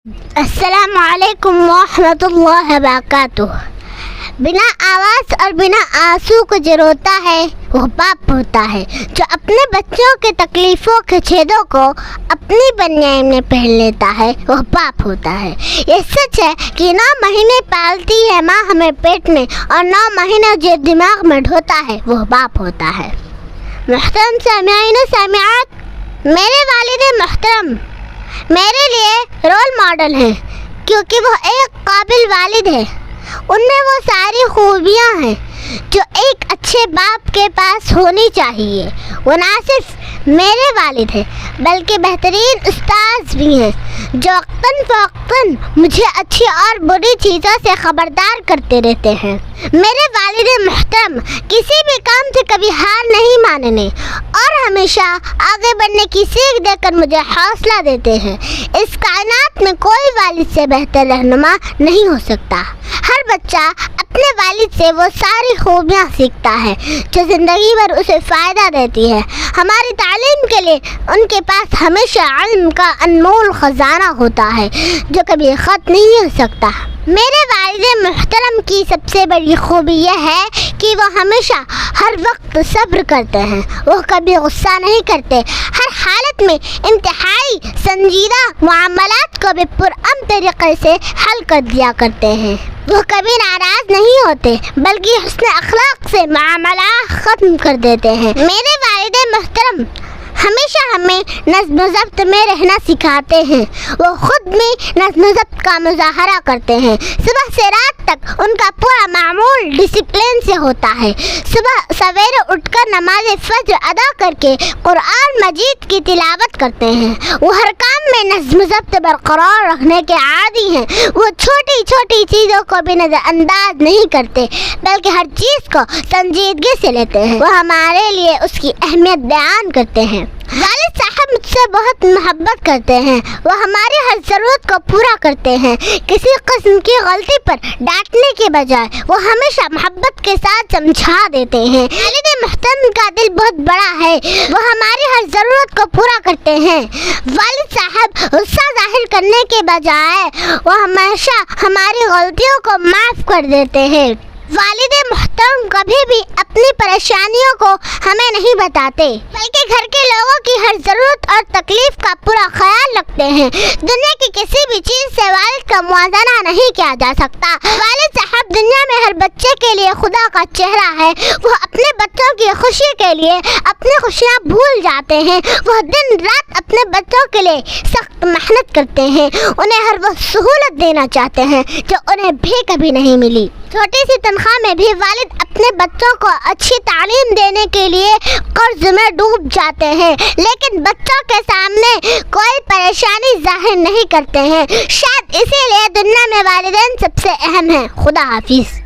السلام علیکم ورحمatullahi وبرکاتہ۔ بنا آواز اور بنا آنسو کو جو روتا ہے وہ باپ ہوتا ہے، جو اپنے بچوں کے تکلیفوں کے چھیدوں کو اپنی بنیاد میں پہن لیتا ہے وہ باپ ہوتا ہے۔ یہ سچ ہے کہ 9 مہینے پالتی ہے ماں ہمیں پیٹ میں، اور 9 مہینے جو دماغ میں ڈھوتا ہے وہ باپ ہوتا ہے۔ محترم سامعین و سامعات، میرے والد محترم میرے لیے رول ماڈل ہیں، کیونکہ وہ ایک قابل والد ہے۔ ان میں وہ ساری خوبیاں ہیں جو ایک اچھے باپ کے پاس ہونی چاہیے۔ وہ نہ صرف میرے والد ہیں بلکہ بہترین استاذ بھی ہیں، جو وقتاً فوقتاً مجھے اچھی اور بری چیزوں سے خبردار کرتے رہتے ہیں۔ میرے والد محترم کسی بھی کام سے کبھی ہار نہیں ماننے اور ہمیشہ آگے بڑھنے کی سیکھ دے کر مجھے حوصلہ دیتے ہیں۔ اس کائنات میں کوئی والد سے بہتر رہنما نہیں ہو سکتا۔ ہر بچہ اپنے والد سے وہ ساری خوبیاں سیکھتا ہے جو زندگی بھر اسے فائدہ دیتی ہے۔ ہماری تعلیم کے لیے ان کے پاس ہمیشہ علم کا انمول خزانہ ہوتا ہے جو کبھی ختم نہیں ہو سکتا۔ میرے والد محترم کی سب سے بڑی خوبی یہ ہے کہ وہ ہمیشہ ہر وقت صبر کرتے ہیں۔ وہ کبھی غصہ نہیں کرتے، ہر حالت میں انتہائی سنجیدہ معاملات کو بھی پرامن طریقے سے حل کر دیا کرتے ہیں۔ وہ کبھی ناراض نہیں ہوتے بلکہ حسن اخلاق سے معاملات ختم کر دیتے ہیں۔ میرے والد محترم ہمیشہ ہمیں نظم و ضبط میں رہنا سکھاتے ہیں۔ وہ خود بھی نظم و ضبط کا مظاہرہ کرتے ہیں۔ صبح سے رات تک ان کا پورا معمول ڈسپلن سے ہوتا ہے۔ صبح سویرے اٹھ کر نماز فجر ادا کر کے قرآن مجید کی تلاوت کرتے ہیں۔ وہ ہر کام میں نظم و ضبط برقرار رکھنے کے عادی ہیں۔ وہ چھوٹی چھوٹی چیزوں کو بھی نظر انداز نہیں کرتے بلکہ ہر چیز کو سنجیدگی سے لیتے ہیں۔ وہ ہمارے لیے اس کی اہمیت بیان کرتے ہیں۔ والد صاحب مجھ سے بہت محبت کرتے ہیں۔ وہ ہماری ہر ضرورت کو پورا کرتے ہیں۔ کسی قسم کی غلطی پر ڈانٹنے کے بجائے وہ ہمیشہ محبت کے ساتھ سمجھا دیتے ہیں۔ والد محترم کا دل بہت بڑا ہے، وہ ہماری ہر ضرورت کو پورا کرتے ہیں۔ والد صاحب غصہ ظاہر کرنے کے بجائے وہ ہمیشہ ہماری غلطیوں کو معاف کر دیتے ہیں۔ والد محترم کبھی بھی اپنی پریشانیوں کو ہمیں نہیں بتاتے بلکہ گھر کے لوگوں کی ہر ضرورت اور تکلیف کا پورا خیال رکھتے ہیں۔ دنیا کی کسی بھی چیز سے والد کا موازنہ نہیں کیا جا سکتا۔ والد صاحب دنیا میں ہر بچے کے لیے خدا کا چہرہ ہے۔ وہ اپنے بچوں کی خوشی کے لیے اپنی خوشیاں بھول جاتے ہیں۔ وہ دن رات اپنے بچوں کے لیے سخت محنت کرتے ہیں، انہیں ہر وہ سہولت دینا چاہتے ہیں جو انہیں بھی کبھی نہیں ملی۔ چھوٹی سی تنخواہ میں بھی والد اپنے بچوں کو اچھی تعلیم دینے کے لیے قرض میں ڈوب جاتے ہیں، لیکن بچوں کے سامنے کوئی پریشانی ظاہر نہیں کرتے ہیں۔ شاید اسی لیے دنیا میں والدین سب سے اہم ہیں۔ خدا حافظ۔